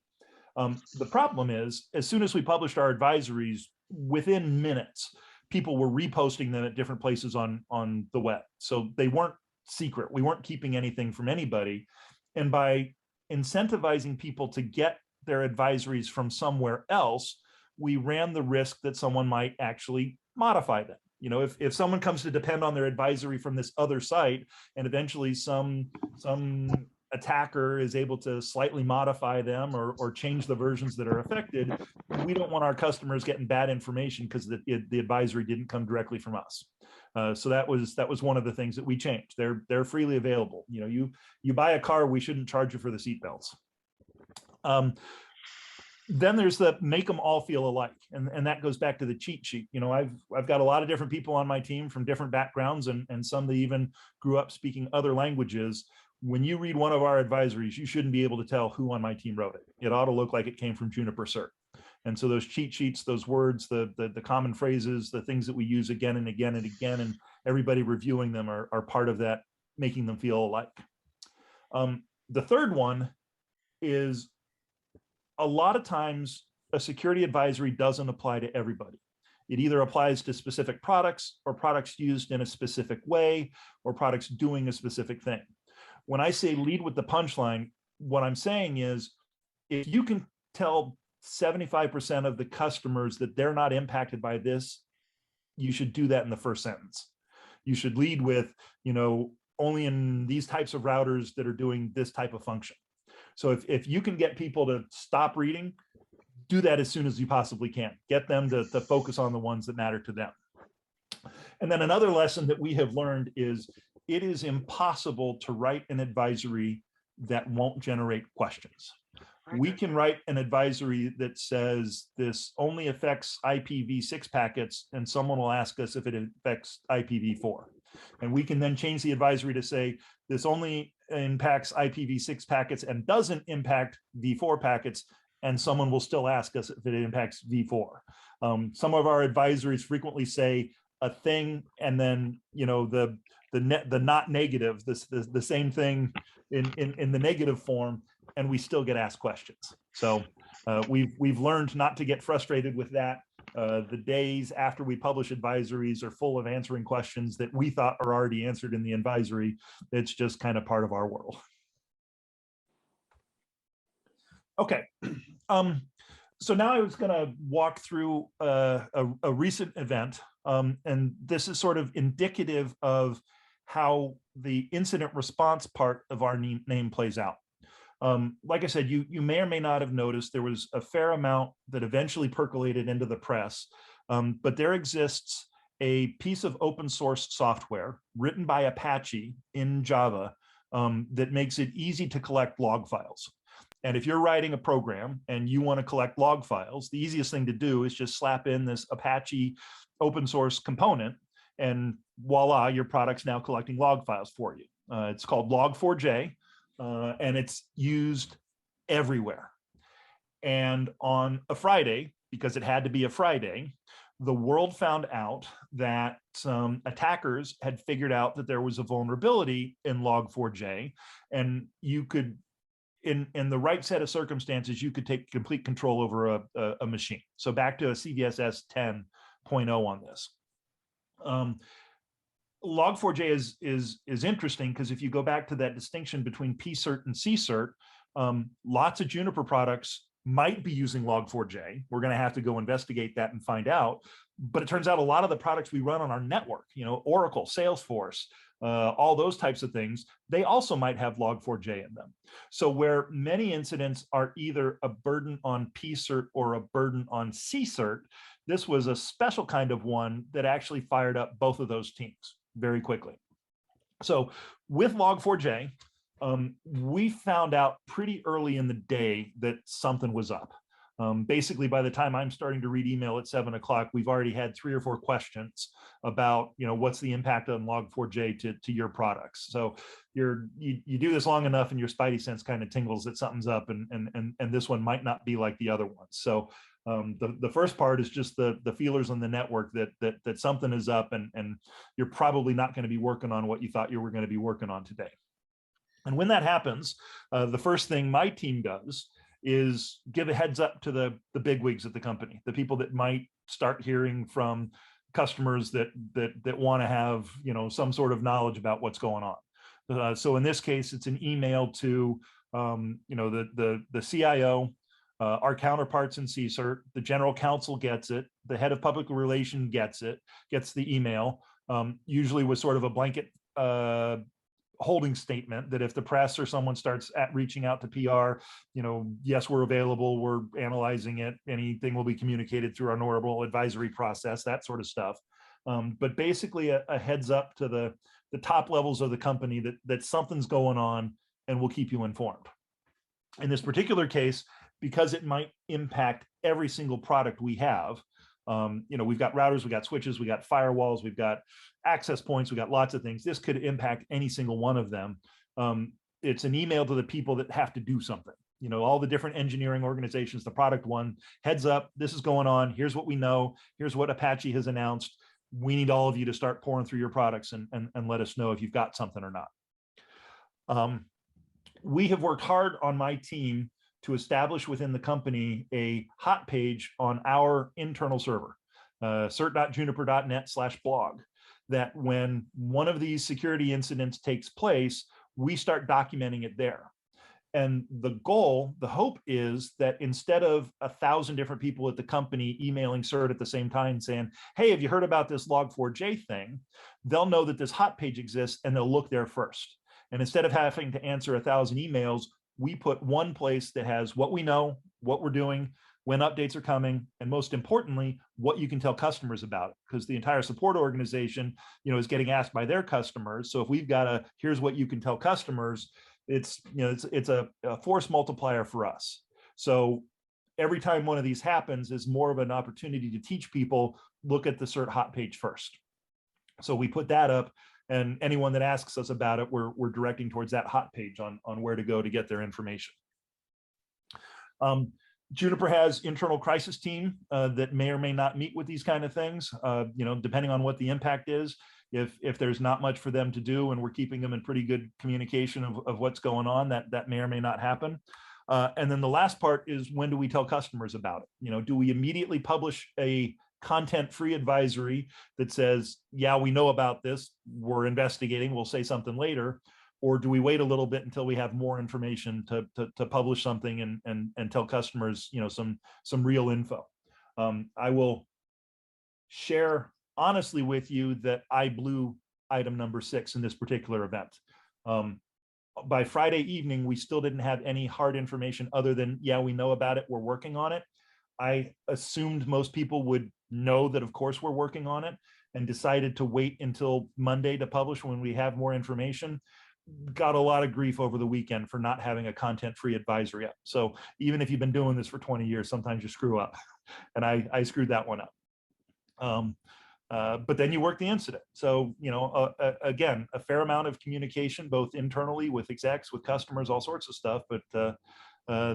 The problem is, as soon as we published our advisories, within minutes, people were reposting them at different places on the web. So they weren't secret. We weren't keeping anything from anybody. And by incentivizing people to get their advisories from somewhere else, we ran the risk that someone might actually modify them. If someone comes to depend on their advisory from this other site, and eventually some attacker is able to slightly modify them or change the versions that are affected, we don't want our customers getting bad information because the advisory didn't come directly from us. So that was one of the things that we changed. They're freely available. You buy a car, we shouldn't charge you for the seatbelts. Then there's the make them all feel alike, and that goes back to the cheat sheet. I've got a lot of different people on my team from different backgrounds, and some that even grew up speaking other languages. When you read one of our advisories, you shouldn't be able to tell who on my team wrote it. It ought to look like it came from Juniper SIRT. And so those cheat sheets, those words, the common phrases, the things that we use again and again and again, and everybody reviewing them are part of that, making them feel alike. The third one is, a lot of times a security advisory doesn't apply to everybody. It either applies to specific products, or products used in a specific way, or products doing a specific thing. When I say lead with the punchline, what I'm saying is, if you can tell 75% of the customers that they're not impacted by this, you should do that in the first sentence. You should lead with, only in these types of routers that are doing this type of function. So if you can get people to stop reading, do that as soon as you possibly can. Get them to focus on the ones that matter to them. And then another lesson that we have learned is, it is impossible to write an advisory that won't generate questions. We can write an advisory that says this only affects IPv6 packets, and someone will ask us if it affects IPv4. And we can then change the advisory to say this only impacts IPv6 packets and doesn't impact v4 packets, and someone will still ask us if it impacts v4. Some of our advisories frequently say a thing and then the not negative, the same thing in the negative form, and we still get asked questions. So we've learned not to get frustrated with that. The days after we publish advisories are full of answering questions that we thought are already answered in the advisory. It's just kind of part of our world. Okay. So now I was going to walk through a recent event, and this is sort of indicative of how the incident response part of our name plays out. Like I said, you may or may not have noticed there was a fair amount that eventually percolated into the press, but there exists a piece of open source software written by Apache in Java that makes it easy to collect log files. And if you're writing a program and you want to collect log files, the easiest thing to do is just slap in this Apache open source component, and voila, your product's now collecting log files for you. It's called Log4j, and it's used everywhere. And on a Friday, because it had to be a Friday, the world found out that some attackers had figured out that there was a vulnerability in Log4j, and you could, in the right set of circumstances, you could take complete control over a machine. So back to a CVSS 10.0 on this. Log4j is interesting because if you go back to that distinction between PSIRT and CSIRT, lots of Juniper products might be using Log4j. We're going to have to go investigate that and find out. But it turns out a lot of the products we run on our network, Oracle, Salesforce, all those types of things, they also might have Log4j in them. So where many incidents are either a burden on PSIRT or a burden on CSIRT, this was a special kind of one that actually fired up both of those teams very quickly. So with Log4j, we found out pretty early in the day that something was up. Basically, by the time I'm starting to read email at 7 o'clock, we've already had 3 or 4 questions about, what's the impact on Log4j to your products. So you do this long enough and your spidey sense kind of tingles that something's up, and this one might not be like the other ones. So the first part is just the feelers on the network that something is up, and you're probably not going to be working on what you thought you were going to be working on today. And when that happens, the first thing my team does is give a heads up to the bigwigs at the company, the people that might start hearing from customers that want to have some sort of knowledge about what's going on. So in this case, it's an email to the CIO, our counterparts in CSIRT, the general counsel gets it, the head of public relations gets the email, usually with sort of a blanket holding statement that if the press or someone starts reaching out to PR, yes, we're available, we're analyzing it, anything will be communicated through our normal advisory process, that sort of stuff. But basically a heads up to the top levels of the company that something's going on, and we'll keep you informed. In this particular case, because it might impact every single product we have, we've got routers, we got switches, we got firewalls, we've got access points, we got lots of things. This could impact any single one of them. It's an email to the people that have to do something. All the different engineering organizations, the product one, heads up, this is going on. Here's what we know. Here's what Apache has announced. We need all of you to start pouring through your products and let us know if you've got something or not. We have worked hard on my team to establish within the company a hot page on our internal server, sirt.juniper.net/blog, that when one of these security incidents takes place, we start documenting it there. And the goal, the hope is that instead of 1,000 different people at the company emailing SIRT at the same time saying, hey, have you heard about this Log4j thing? They'll know that this hot page exists and they'll look there first. And instead of having to answer 1,000 emails, we put one place that has what we know, what we're doing, when updates are coming, and most importantly, what you can tell customers about it, because the entire support organization, is getting asked by their customers. So if we've got here's what you can tell customers, it's a force multiplier for us. So every time one of these happens is more of an opportunity to teach people, look at the SIRT hot page first. So we put that up, and anyone that asks us about it, we're directing towards that hot page on where to go to get their information. Juniper has internal crisis team that may or may not meet with these kind of things, depending on what the impact is. If there's not much for them to do and we're keeping them in pretty good communication of what's going on, that may or may not happen. And then the last part is, when do we tell customers about it? Do we immediately publish a content-free advisory that says, yeah, we know about this, we're investigating, we'll say something later? Or do we wait a little bit until we have more information to publish something and tell customers, some real info? I will share honestly with you that I blew item number 6 in this particular event. By Friday evening, we still didn't have any hard information other than, yeah, we know about it, we're working on it. I assumed most people would know that, of course, we're working on it, and decided to wait until Monday to publish when we have more information. Got a lot of grief over the weekend for not having a content-free advisory up. So even if you've been doing this for 20 years, sometimes you screw up. And I screwed that one up. but then you work the incident. So, again, a fair amount of communication, both internally with execs, with customers, all sorts of stuff. But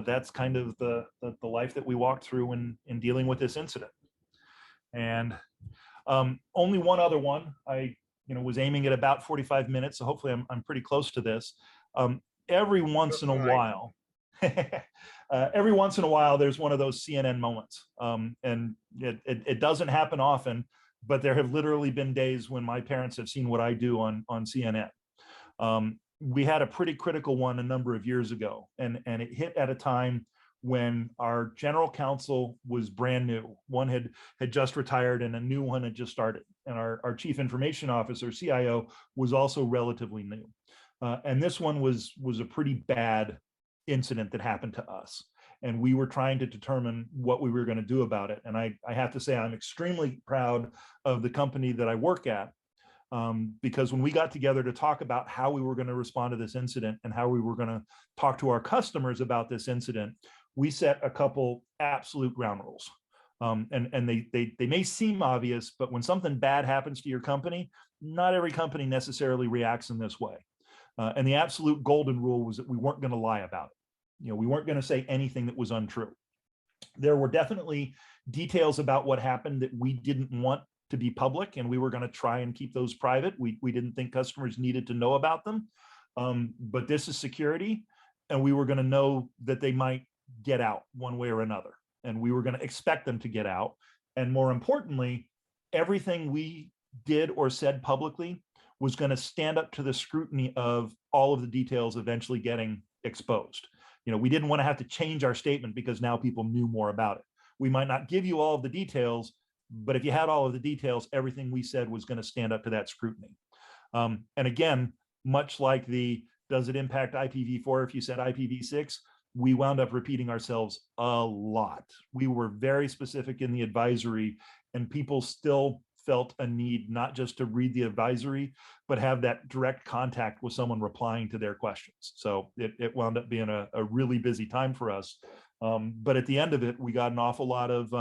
that's kind of the life that we walked through in dealing with this incident. And only one other one. I was aiming at about 45 minutes, so hopefully I'm pretty close to this. Every once in a while, there's one of those CNN moments, and it doesn't happen often, but there have literally been days when my parents have seen what I do on CNN. We had a pretty critical one a number of years ago, and it hit at a time when our general counsel was brand new. One had just retired and a new one had just started. And our chief information officer, CIO, was also relatively new. And this one was a pretty bad incident that happened to us. And we were trying to determine what we were going to do about it. And I have to say, I'm extremely proud of the company that I work at, because when we got together to talk about how we were going to respond to this incident and how we were going to talk to our customers about this incident, we set a couple absolute ground rules. And they may seem obvious, but when something bad happens to your company, not every company necessarily reacts in this way. And the absolute golden rule was that we weren't going to lie about it. We weren't going to say anything that was untrue. There were definitely details about what happened that we didn't want to be public, and we were going to try and keep those private. We didn't think customers needed to know about them. But this is security, and we were going to know that they might get out one way or another. And we were going to expect them to get out. And more importantly, everything we did or said publicly was going to stand up to the scrutiny of all of the details eventually getting exposed. We didn't want to have to change our statement because now people knew more about it. We might not give you all of the details, but if you had all of the details, everything we said was going to stand up to that scrutiny. And again, much like does it impact IPv4 if you said IPv6? We wound up repeating ourselves a lot. We were very specific in the advisory, and people still felt a need not just to read the advisory, but have that direct contact with someone replying to their questions. So it wound up being a really busy time for us. But at the end of it, we got an awful lot of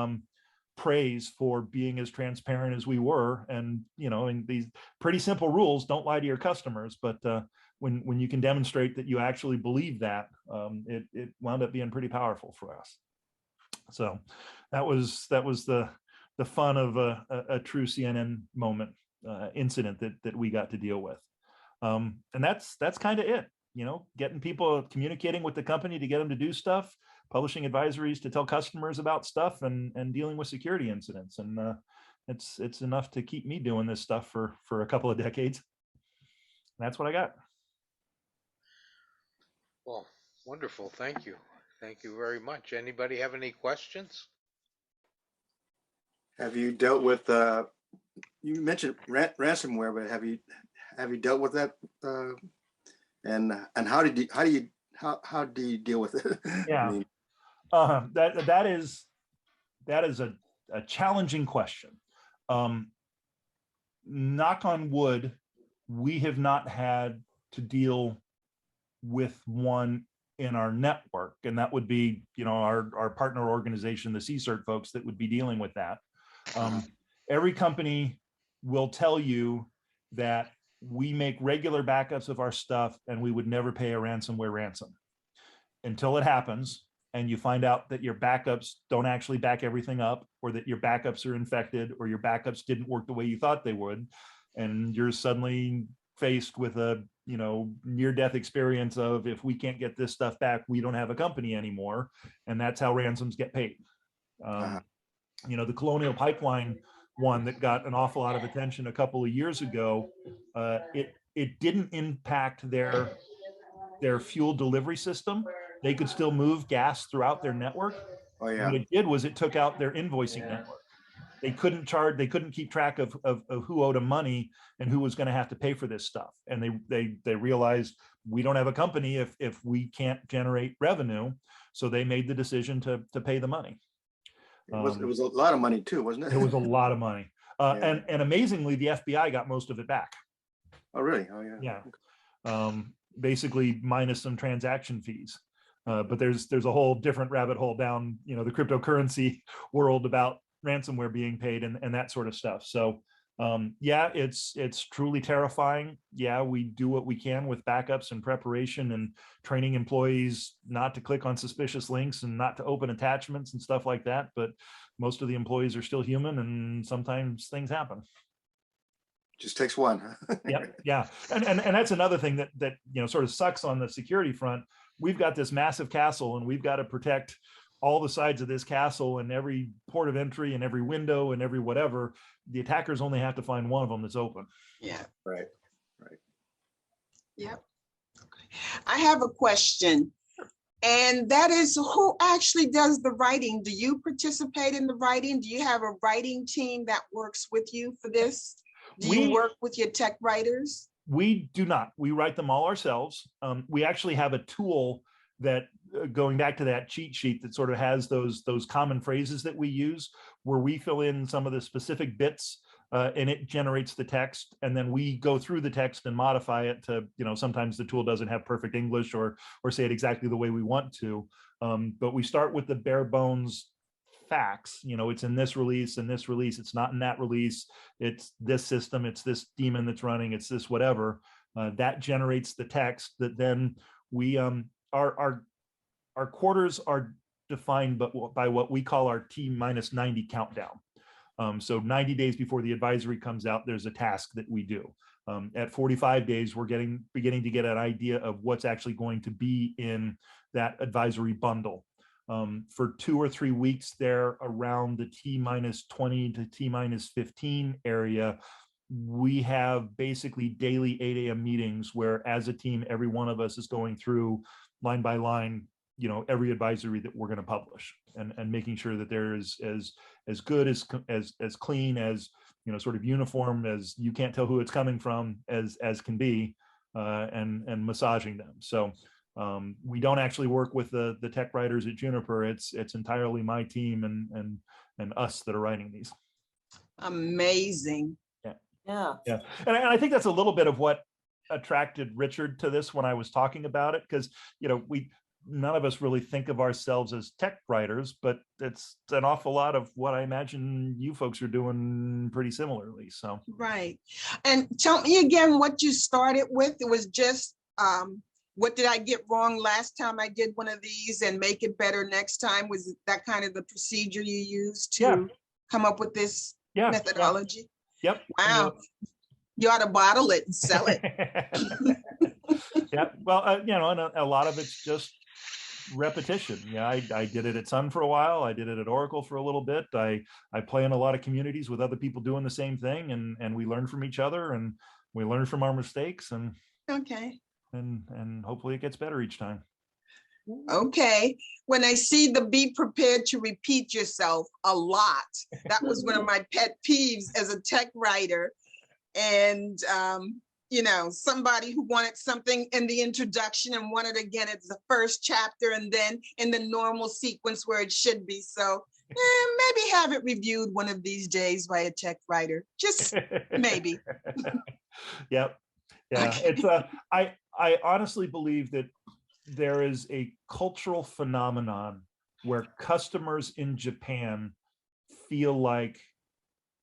praise for being as transparent as we were. And, in these pretty simple rules, don't lie to your customers, but when you can demonstrate that you actually believe that, it wound up being pretty powerful for us. So that was the fun of a true CNN moment incident that we got to deal with. And that's kind of it, getting people communicating with the company to get them to do stuff, publishing advisories to tell customers about stuff, and dealing with security incidents. And it's enough to keep me doing this stuff for a couple of decades. That's what I got. Well, wonderful. Thank you. Thank you very much. Anybody have any questions? Have you dealt with, you mentioned ransomware, but have you dealt with that? And how do you deal with it? Yeah, that is a challenging question. Knock on wood, we have not had to deal with one in our network, and that would be our partner organization, the SIRT folks, that would be dealing with that. Every company will tell you that we make regular backups of our stuff and we would never pay a ransomware ransom until it happens and you find out that your backups don't actually back everything up, or that your backups are infected, or your backups didn't work the way you thought they would, and you're suddenly faced with a near-death experience of, if we can't get this stuff back, we don't have a company anymore. And that's how ransoms get paid. The Colonial Pipeline one that got an awful lot of attention a couple of years ago, it didn't impact their fuel delivery system. They could still move gas throughout their network. Oh yeah. What it did was it took out their invoicing network. They couldn't keep track of who owed them money and who was going to have to pay for this stuff. And they realized, we don't have a company if we can't generate revenue. So they made the decision to pay the money. It was a lot of money too, wasn't it? It was a lot of money. Yeah. And amazingly, the FBI got most of it back. Oh, really? Oh, yeah. Yeah. Basically minus some transaction fees. But there's a whole different rabbit hole down, the cryptocurrency world about ransomware being paid and that sort of stuff. So Yeah, it's truly terrifying. Yeah, we do what we can with backups and preparation and training employees not to click on suspicious links and not to open attachments and stuff like that. But most of the employees are still human, and sometimes things happen. Just takes one. Yeah. And that's another thing that sort of sucks on the security front. We've got this massive castle, and we've got to protect all the sides of this castle and every port of entry and every window and every whatever. The attackers only have to find one of them that's open. Yeah. Right. Yep. I have a question, and that is, who actually does the writing? Do you participate in the writing? Do you have a writing team that works with you for this? Do you work with your tech writers? We do not. We write them all ourselves. We actually have a tool that, going back to that cheat sheet, that sort of has those common phrases that we use, where we fill in some of the specific bits, and it generates the text, and then we go through the text and modify it to, sometimes the tool doesn't have perfect English or say it exactly the way we want to. But we start with the bare bones facts. It's in this release, it's not in that release, it's this system, it's this daemon that's running, it's this whatever. That generates the text that then we our quarters are defined by what we call our T-90 countdown. So 90 days before the advisory comes out, there's a task that we do. At 45 days, we're beginning to get an idea of what's actually going to be in that advisory bundle. For 2 or 3 weeks there, around the T-20 to T-15 area, we have basically daily 8 a.m. meetings where, as a team, every one of us is going through line by line, every advisory that we're going to publish, and making sure that there is as good, as clean, as sort of uniform, as you can't tell who it's coming from as can be, and massaging them. So we don't actually work with the tech writers at Juniper. It's entirely my team and us that are writing these. Amazing. Yeah. And I think that's a little bit of what attracted Richard to this when I was talking about it, because none of us really think of ourselves as tech writers, but it's an awful lot of what I imagine you folks are doing pretty similarly. So Right. And tell me again what you started with. It was just what did I get wrong last time I did one of these and make it better next time? Was that kind of the procedure you used to come up with this methodology? Yep. Wow. You ought to bottle it and sell it. Yeah. Well, and a lot of it's just repetition. Yeah, I did it at Sun for a while. I did it at Oracle for a little bit. I play in a lot of communities with other people doing the same thing, and we learn from each other, and we learn from our mistakes, and Okay. and hopefully it gets better each time. Okay. When I see the be prepared to repeat yourself a lot, that was one of my pet peeves as a tech writer. And, somebody who wanted something in the introduction and wanted again at the first chapter and then in the normal sequence where it should be. So maybe have it reviewed one of these days by a tech writer. Just maybe. Yep. Yeah. Okay. It's I honestly believe that there is a cultural phenomenon where customers in Japan feel like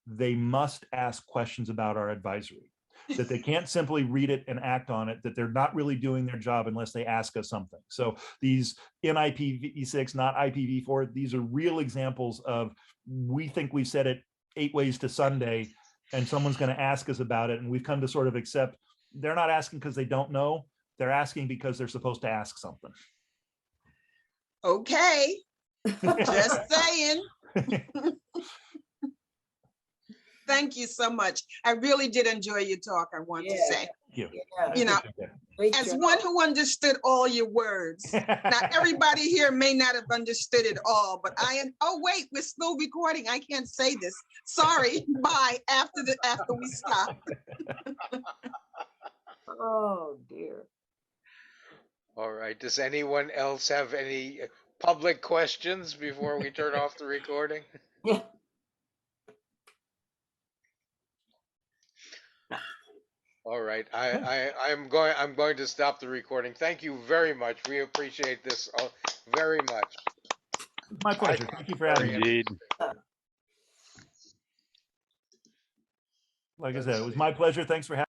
they must ask questions about our advisory, that they can't simply read it and act on it, that they're not really doing their job unless they ask us something. So these in IPv6, not IPv4, these are real examples of, we think we've said it 8 ways to Sunday, and someone's going to ask us about it. And we've come to sort of accept they're not asking because they don't know. They're asking because they're supposed to ask something. Okay. Just saying. Thank you so much. I really did enjoy your talk, I want to say. Thank you. As one who understood all your words. Now, everybody here may not have understood it all, but oh wait, we're still recording. I can't say this. Sorry, bye, after we stop. Oh dear. All right. Does anyone else have any public questions before we turn off the recording? Yeah. All right. I'm going to stop the recording. Thank you very much. We appreciate this very much. My pleasure. Thank you for having me. Indeed. like I said, it was my pleasure. Thanks for having